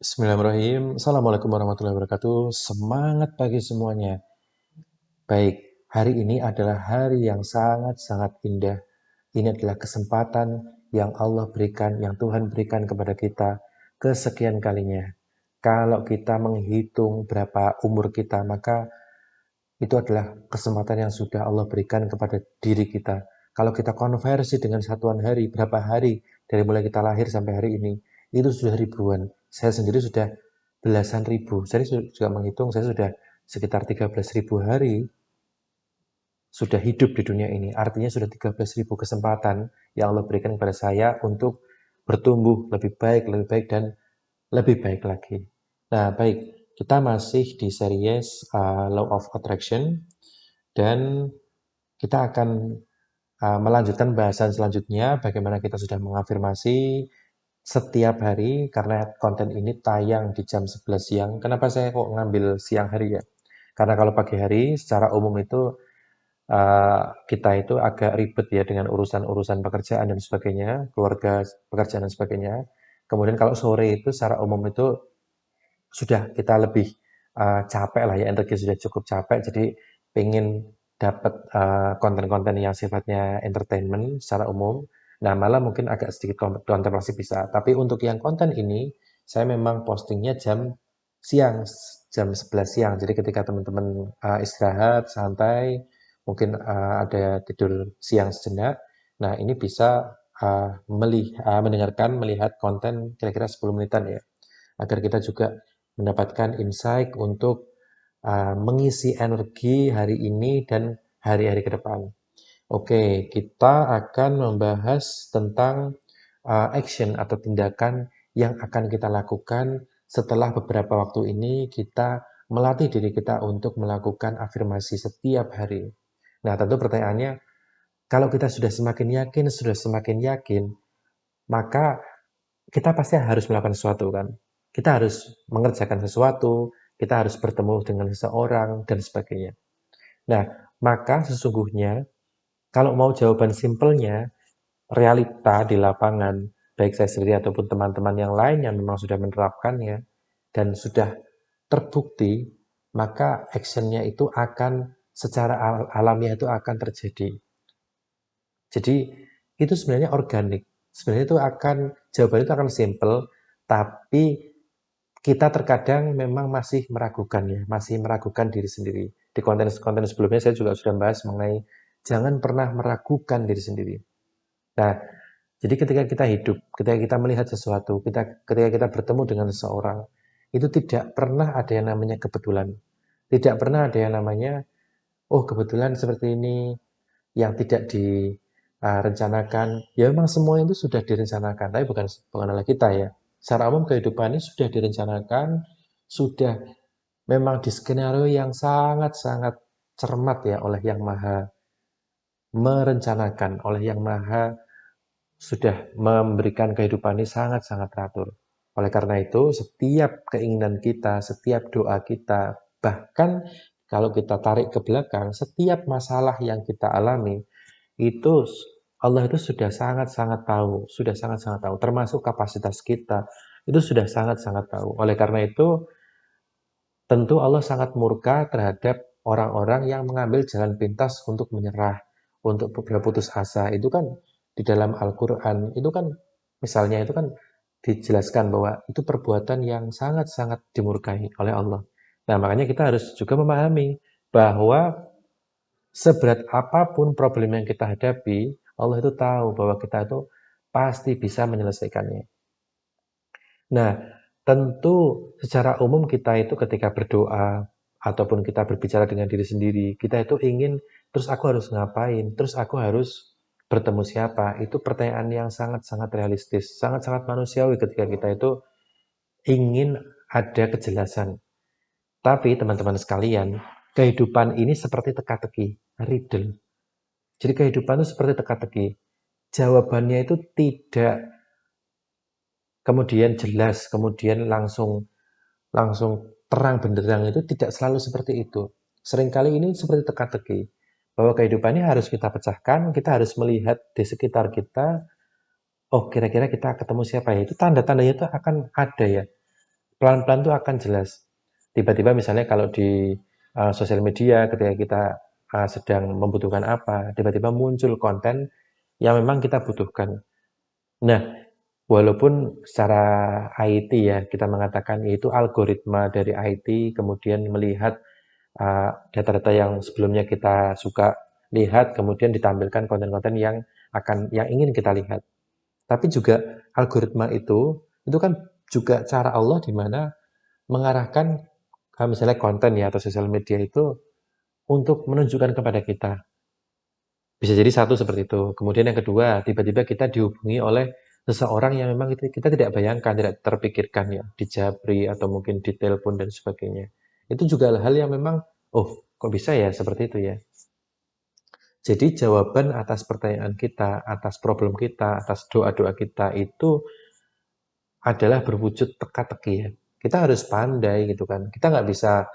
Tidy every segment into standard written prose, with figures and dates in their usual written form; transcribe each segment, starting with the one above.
Bismillahirrahmanirrahim. Assalamualaikum warahmatullahi wabarakatuh. Semangat pagi semuanya. Baik, hari ini adalah hari yang sangat-sangat indah. Ini adalah kesempatan yang Allah berikan, yang Tuhan berikan kepada kita kesekian kalinya. Kalau kita menghitung berapa umur kita, maka itu adalah kesempatan yang sudah Allah berikan kepada diri kita. Kalau kita konversi dengan satuan hari, berapa hari dari mulai kita lahir sampai hari ini, itu sudah ribuan. Saya sendiri sudah belasan ribu. Saya juga menghitung, saya sudah sekitar 13.000 hari sudah hidup di dunia ini. Artinya sudah 13.000 kesempatan yang Allah berikan kepada saya untuk bertumbuh lebih baik, dan lebih baik lagi. Nah, baik, kita masih di series Law of Attraction, dan kita akan melanjutkan bahasan selanjutnya, bagaimana kita sudah mengafirmasi setiap hari, karena konten ini tayang di jam 11 siang. Kenapa saya kok ngambil siang hari ya? Karena kalau pagi hari secara umum itu kita itu agak ribet ya dengan urusan-urusan pekerjaan dan sebagainya, keluarga, pekerjaan dan sebagainya. Kemudian kalau sore itu secara umum itu sudah kita lebih capek lah ya, energi sudah cukup capek, jadi pengen dapat konten-konten yang sifatnya entertainment secara umum. Nah, malah mungkin agak sedikit kontemplasi bisa. Tapi untuk yang konten ini, saya memang postingnya siang, jam 11 siang. Jadi ketika teman-teman istirahat, santai, mungkin ada tidur siang sejenak, nah ini bisa mendengarkan, melihat konten kira-kira 10 menitan ya, agar kita juga mendapatkan insight untuk mengisi energi hari ini dan hari-hari ke depan. Oke, kita akan membahas tentang action atau tindakan yang akan kita lakukan setelah beberapa waktu ini kita melatih diri kita untuk melakukan afirmasi setiap hari. Nah, tentu pertanyaannya, kalau kita sudah semakin yakin, maka kita pasti harus melakukan sesuatu kan. Kita harus mengerjakan sesuatu, kita harus bertemu dengan seseorang, dan sebagainya. Nah, maka sesungguhnya kalau mau jawaban simpelnya, realita di lapangan, baik saya sendiri ataupun teman-teman yang lain yang memang sudah menerapkannya dan sudah terbukti, maka actionnya itu akan secara alamiah itu akan terjadi. Jadi itu sebenarnya organik. Sebenarnya itu jawaban itu akan simple, tapi kita terkadang memang masih meragukannya, masih meragukan diri sendiri. Di konten-konten sebelumnya saya juga sudah bahas mengenai jangan pernah meragukan diri sendiri. Nah, jadi ketika kita hidup, ketika kita melihat sesuatu, ketika kita bertemu dengan seseorang, itu tidak pernah ada yang namanya kebetulan. Tidak pernah ada yang namanya, oh kebetulan seperti ini, yang tidak direncanakan. Ya memang semua itu sudah direncanakan, tapi bukan oleh kita ya. Secara umum kehidupan ini sudah direncanakan, sudah memang di skenario yang sangat-sangat cermat ya oleh Yang Maha merencanakan, oleh Yang Maha sudah memberikan kehidupan ini sangat-sangat teratur. Oleh karena itu, setiap keinginan kita, setiap doa kita, bahkan kalau kita tarik ke belakang, setiap masalah yang kita alami, itu Allah itu sudah sangat-sangat tahu, termasuk kapasitas kita, itu sudah sangat-sangat tahu. Oleh karena itu, tentu Allah sangat murka terhadap orang-orang yang mengambil jalan pintas untuk menyerah, untuk berputus asa. Itu kan di dalam Al-Quran, itu kan misalnya itu kan dijelaskan bahwa itu perbuatan yang sangat-sangat dimurkai oleh Allah. Nah, makanya kita harus juga memahami bahwa seberat apapun problem yang kita hadapi, Allah itu tahu bahwa kita itu pasti bisa menyelesaikannya. Nah, tentu secara umum kita itu ketika berdoa ataupun kita berbicara dengan diri sendiri, kita itu ingin, terus aku harus ngapain? Terus aku harus bertemu siapa? Itu pertanyaan yang sangat-sangat realistis, sangat-sangat manusiawi ketika kita itu ingin ada kejelasan. Tapi teman-teman sekalian, kehidupan ini seperti teka-teki, riddle. Jadi kehidupan itu seperti teka-teki. Jawabannya itu tidak kemudian jelas, kemudian langsung langsung terang benderang, itu tidak selalu seperti itu. Seringkali ini seperti teka-teki, bahwa kehidupan ini harus kita pecahkan, kita harus melihat di sekitar kita, oh kira-kira kita ketemu siapa ya, itu tanda-tandanya itu akan ada ya. pelan-pelan tuh akan jelas. Tiba-tiba misalnya kalau di sosial media ketika kita sedang membutuhkan apa, tiba-tiba muncul konten yang memang kita butuhkan. Nah, walaupun secara IT ya kita mengatakan itu algoritma dari IT kemudian melihat data-data yang sebelumnya kita suka lihat kemudian ditampilkan konten-konten yang ingin kita lihat. Tapi juga algoritma itu kan juga cara Allah di mana mengarahkan misalnya konten ya atau sosial media itu untuk menunjukkan kepada kita. Bisa jadi satu seperti itu. Kemudian yang kedua, tiba-tiba kita dihubungi oleh seseorang yang memang itu kita tidak bayangkan, tidak terpikirkan ya, di japri atau mungkin di telepon dan sebagainya. Itu juga hal yang memang, oh kok bisa ya seperti itu ya. Jadi jawaban atas pertanyaan kita, atas problem kita, atas doa-doa kita itu adalah berwujud teka-teki ya. Kita harus pandai gitu kan. Kita nggak bisa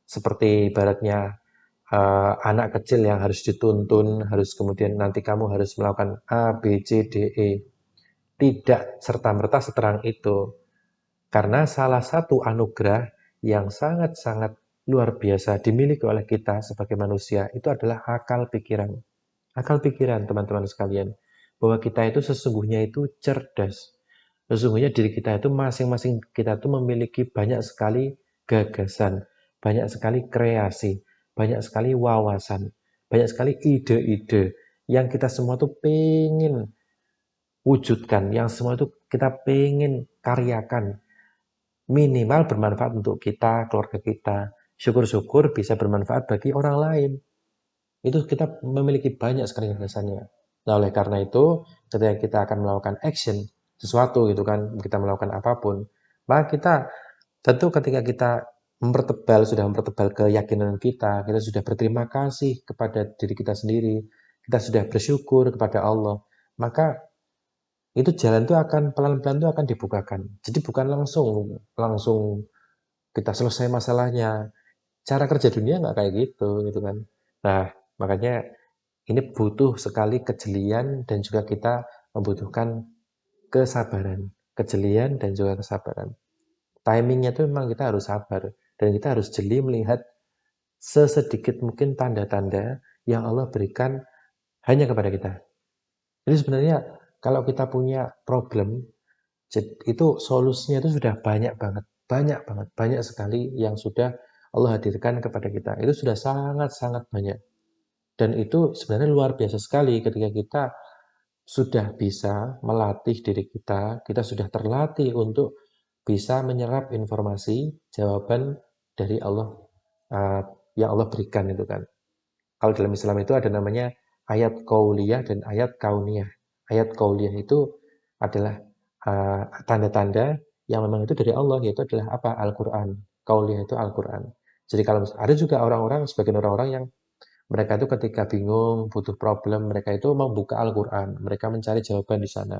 seperti ibaratnya anak kecil yang harus dituntun, harus kemudian nanti kamu harus melakukan A, B, C, D, E. Tidak serta-merta seterang itu. Karena salah satu anugerah yang sangat-sangat luar biasa dimiliki oleh kita sebagai manusia itu adalah akal pikiran. Akal pikiran, teman-teman sekalian. Bahwa kita itu sesungguhnya itu cerdas. Sesungguhnya diri kita itu masing-masing kita itu memiliki banyak sekali gagasan, banyak sekali kreasi, banyak sekali wawasan, banyak sekali ide-ide yang kita semua tuh pengen wujudkan, yang semua itu kita pengen karyakan. Minimal bermanfaat untuk kita, keluarga kita. Syukur-syukur bisa bermanfaat bagi orang lain. Itu kita memiliki banyak sekali gagasannya. Nah, oleh karena itu, ketika kita akan melakukan action, sesuatu gitu kan, kita melakukan apapun, maka kita tentu ketika kita sudah mempertebal keyakinan kita sudah berterima kasih kepada diri kita sendiri, kita sudah bersyukur kepada Allah, maka itu jalan itu akan pelan-pelan itu akan dibukakan. Jadi bukan langsung langsung kita selesai masalahnya. Cara kerja dunia nggak kayak gitu kan. Nah, makanya ini butuh sekali kejelian dan juga kita membutuhkan kesabaran. Kejelian dan juga kesabaran. Timingnya itu memang kita harus sabar dan kita harus jeli melihat sesedikit mungkin tanda-tanda yang Allah berikan hanya kepada kita. Jadi sebenarnya kalau kita punya problem, itu solusinya itu sudah banyak sekali yang sudah Allah hadirkan kepada kita. Itu sudah sangat-sangat banyak. Dan itu sebenarnya luar biasa sekali ketika kita sudah bisa melatih diri kita sudah terlatih untuk bisa menyerap informasi, jawaban dari Allah uh, yang Allah berikan itu kan. Kalau dalam Islam itu ada namanya ayat qauliyah dan ayat kauniyah. Ayat qauliyah itu adalah tanda-tanda yang memang itu dari Allah, yaitu adalah apa? Al-Quran. Qauliyah itu Al-Quran. Jadi kalau ada juga sebagian orang-orang yang mereka itu ketika bingung, butuh problem, mereka itu membuka Al-Quran. Mereka mencari jawaban di sana.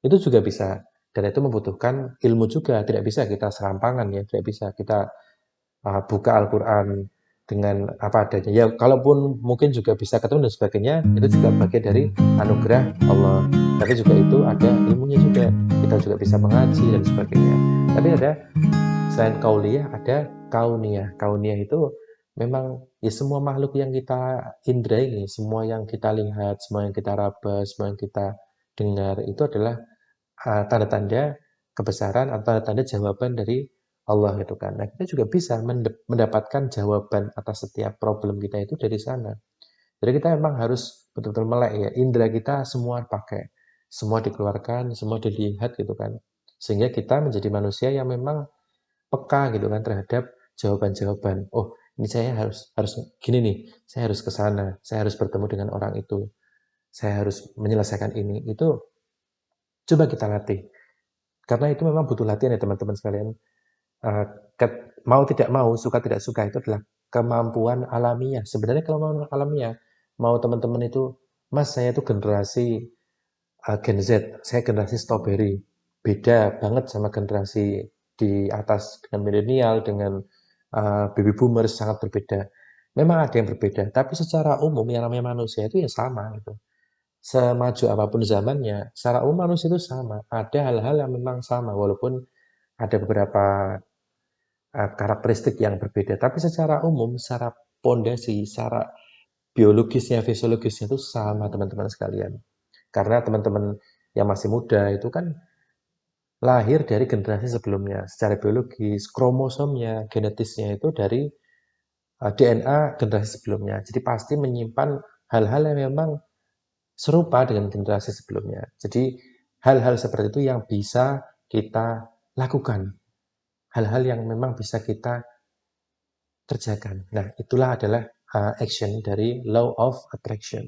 Itu juga bisa. Dan itu membutuhkan ilmu juga. Tidak bisa kita serampangan ya. Tidak bisa kita buka Al-Quran dengan apa adanya. Ya, kalaupun mungkin juga bisa ketemu dan sebagainya, itu juga bagian dari anugerah Allah. Tapi juga itu ada ilmunya juga. Kita juga bisa mengaji dan sebagainya. Tapi ada selain kauliyah, ada kauniyah. Kauniyah itu memang ya semua makhluk yang kita indra ini, semua yang kita lihat, semua yang kita raba, semua yang kita dengar, itu adalah tanda-tanda kebesaran atau tanda-tanda jawaban dari Allah itu kan. Nah, kita juga bisa mendapatkan jawaban atas setiap problem kita itu dari sana. Jadi kita memang harus betul-betul melek ya, indera kita semua pakai, semua dikeluarkan, semua dilihat gitu kan. Sehingga kita menjadi manusia yang memang peka gitu kan terhadap jawaban-jawaban. Oh, ini saya harus harus gini nih, saya harus ke sana, saya harus bertemu dengan orang itu, saya harus menyelesaikan ini. Itu coba kita latih. Karena itu memang butuh latihan ya teman-teman sekalian. Eh, mau tidak mau, suka tidak suka itu adalah kemampuan alamiah. Sebenarnya kemampuan alamiah, mau teman-teman itu, Mas saya itu generasi Gen Z, saya generasi strawberry. Beda banget sama generasi di atas dengan milenial, dengan baby boomers sangat berbeda. Memang ada yang berbeda, tapi secara umum yang namanya manusia itu ya sama gitu. Semaju apapun zamannya, secara umum manusia itu sama. Ada hal-hal yang memang sama, walaupun ada beberapa karakteristik yang berbeda, tapi secara umum, secara pondasi, secara biologisnya, fisiologisnya itu sama teman-teman sekalian. Karena teman-teman yang masih muda itu kan lahir dari generasi sebelumnya. Secara biologis, kromosomnya, genetisnya itu dari DNA generasi sebelumnya. Jadi pasti menyimpan hal-hal yang memang serupa dengan generasi sebelumnya. Jadi hal-hal seperti itu yang bisa kita lakukan. Hal-hal yang memang bisa kita kerjakan. Nah, itulah adalah action dari law of attraction.